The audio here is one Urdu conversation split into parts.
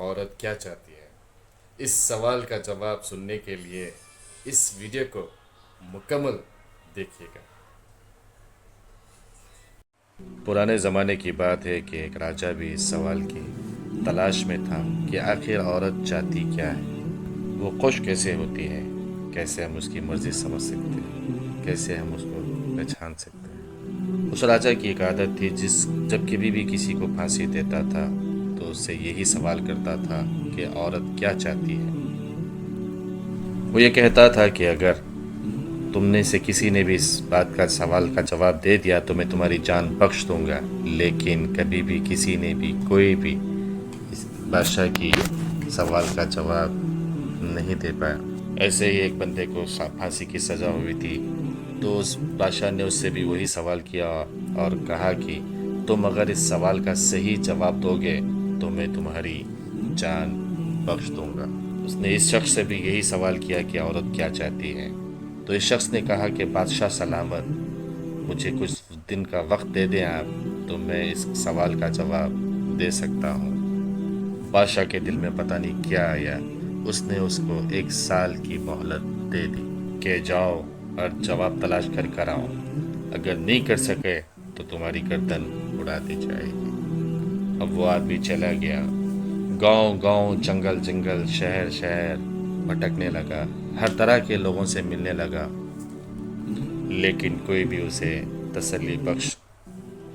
عورت کیا چاہتی ہے؟ اس سوال کا جواب سننے کے لیے اس ویڈیو کو مکمل دیکھیے گا۔ پرانے زمانے کی بات ہے کہ ایک راجا بھی اس سوال کی تلاش میں تھا کہ آخر عورت چاہتی کیا ہے، وہ خوش کیسے ہوتی ہے، کیسے ہم اس کی مرضی سمجھ سکتے ہیں، کیسے ہم اس کو پہچان سکتے ہیں۔ اس راجا کی ایک عادت تھی، جب کبھی بھی کسی کو پھانسی دیتا تھا تو اس سے یہی سوال کرتا تھا کہ عورت کیا چاہتی ہے۔ وہ یہ کہتا تھا کہ اگر تم نے سے کسی نے بھی اس بات کا سوال کا جواب دے دیا تو میں تمہاری جان بخش دوں گا، لیکن کبھی بھی کسی نے بھی کوئی بھی اس بادشاہ کی سوال کا جواب نہیں دے پایا۔ ایسے ہی ایک بندے کو پھانسی کی سزا ہوئی تھی، تو اس بادشاہ نے اس سے بھی وہی سوال کیا اور کہا کہ تم اگر اس سوال کا صحیح جواب دو گے تو میں تمہاری جان بخش دوں گا۔ اس نے اس شخص سے بھی یہی سوال کیا کہ عورت کیا چاہتی ہے، تو اس شخص نے کہا کہ بادشاہ سلامت، مجھے کچھ دن کا وقت دے دیں آپ، تو میں اس سوال کا جواب دے سکتا ہوں۔ بادشاہ کے دل میں پتہ نہیں کیا آیا، اس نے اس کو 1 سال کی مہلت دے دی کہ جاؤ اور جواب تلاش کر آؤ، اگر نہیں کر سکے تو تمہاری گردن اڑا دی جائے گی۔ اب وہ آدمی چلا گیا، گاؤں گاؤں، جنگل جنگل، شہر شہر بھٹکنے لگا، ہر طرح کے لوگوں سے ملنے لگا، لیکن کوئی بھی اسے تسلی بخش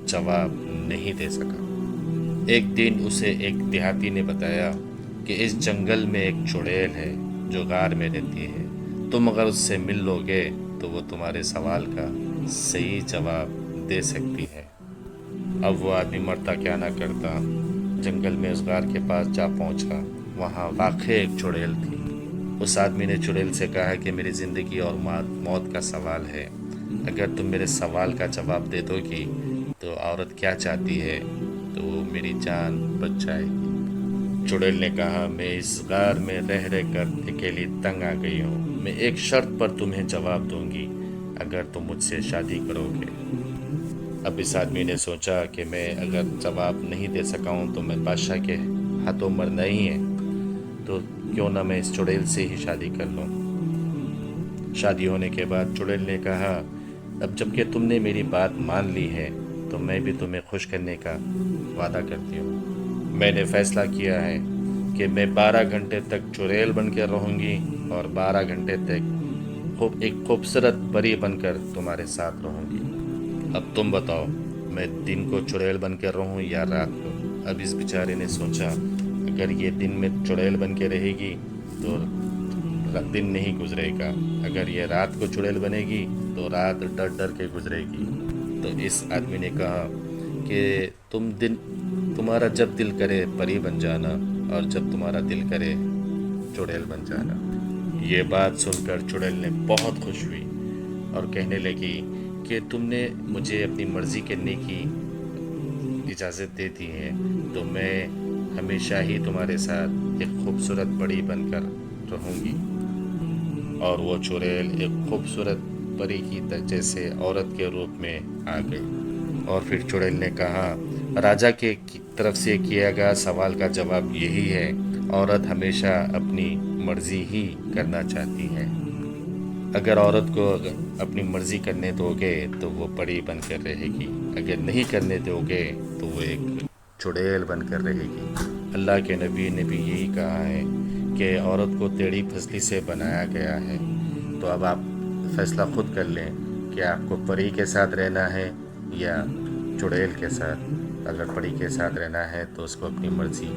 جواب نہیں دے سکا۔ ایک دن اسے ایک دیہاتی نے بتایا کہ اس جنگل میں ایک چڑیل ہے جو غار میں رہتی ہے، تم اگر اس سے مل لو گے تو وہ تمہارے سوال کا صحیح جواب دے سکتی ہے۔ اب وہ آدمی مرتا کیا نہ کرتا، جنگل میں اس غار کے پاس جا پہنچا، وہاں واقع ایک چڑیل تھی۔ اس آدمی نے چڑیل سے کہا کہ میری زندگی اور موت کا سوال ہے، اگر تم میرے سوال کا جواب دے دو گی تو عورت کیا چاہتی ہے تو وہ میری جان بچ جائے گی۔ چڑیل نے کہا میں اس غار میں رہ کر اکیلی تنگ آ گئی ہوں، میں ایک شرط پر تمہیں جواب دوں گی، اگر تم مجھ سے شادی کرو گے۔ اب اس آدمی نے سوچا کہ میں اگر جواب نہیں دے سکا ہوں تو میں بادشاہ کے ہاتھوں مرنا ہی ہے، تو کیوں نہ میں اس چڑیل سے ہی شادی کر لوں۔ شادی ہونے کے بعد چڑیل نے کہا اب جب کہ تم نے میری بات مان لی ہے تو میں بھی تمہیں خوش کرنے کا وعدہ کرتی ہوں۔ میں نے فیصلہ کیا ہے کہ میں 12 گھنٹے تک چڑیل بن کے رہوں گی اور 12 گھنٹے تک ایک خوبصورت پری بن کر تمہارے ساتھ رہوں گی۔ اب تم بتاؤ میں دن کو چڑیل بن کے رہوں یا رات کو؟ اب اس بیچارے نے سوچا اگر یہ دن میں چڑیل بن کے رہے گی تو دن نہیں گزرے گا، اگر یہ رات کو چڑیل بنے گی تو رات ڈر ڈر کے گزرے گی۔ تو اس آدمی نے کہا کہ تمہارا جب دل کرے پری بن جانا اور جب تمہارا دل کرے چڑیل بن جانا۔ یہ بات سن کر چڑیل نے بہت خوش ہوئی اور کہنے لگی کہ تم نے مجھے اپنی مرضی کرنے کی اجازت دے دی ہے، تو میں ہمیشہ ہی تمہارے ساتھ ایک خوبصورت پری بن کر رہوں گی۔ اور وہ چڑیل ایک خوبصورت پری کی جیسے عورت کے روپ میں آ گئی۔ اور پھر چڑیل نے کہا راجا کے طرف سے کیا گیا سوال کا جواب یہی ہے، عورت ہمیشہ اپنی مرضی ہی کرنا چاہتی ہے، اگر عورت کو اپنی مرضی کرنے دو گے تو وہ پری بن کر رہے گی، اگر نہیں کرنے دو گے تو وہ ایک چڑیل بن کر رہے گی۔ اللہ کے نبی نے بھی یہی کہا ہے کہ عورت کو ٹیڑھی پھسلی سے بنایا گیا ہے۔ تو اب آپ فیصلہ خود کر لیں کہ آپ کو پری کے ساتھ رہنا ہے یا چڑیل کے ساتھ۔ اگر پری کے ساتھ رہنا ہے تو اس کو اپنی مرضی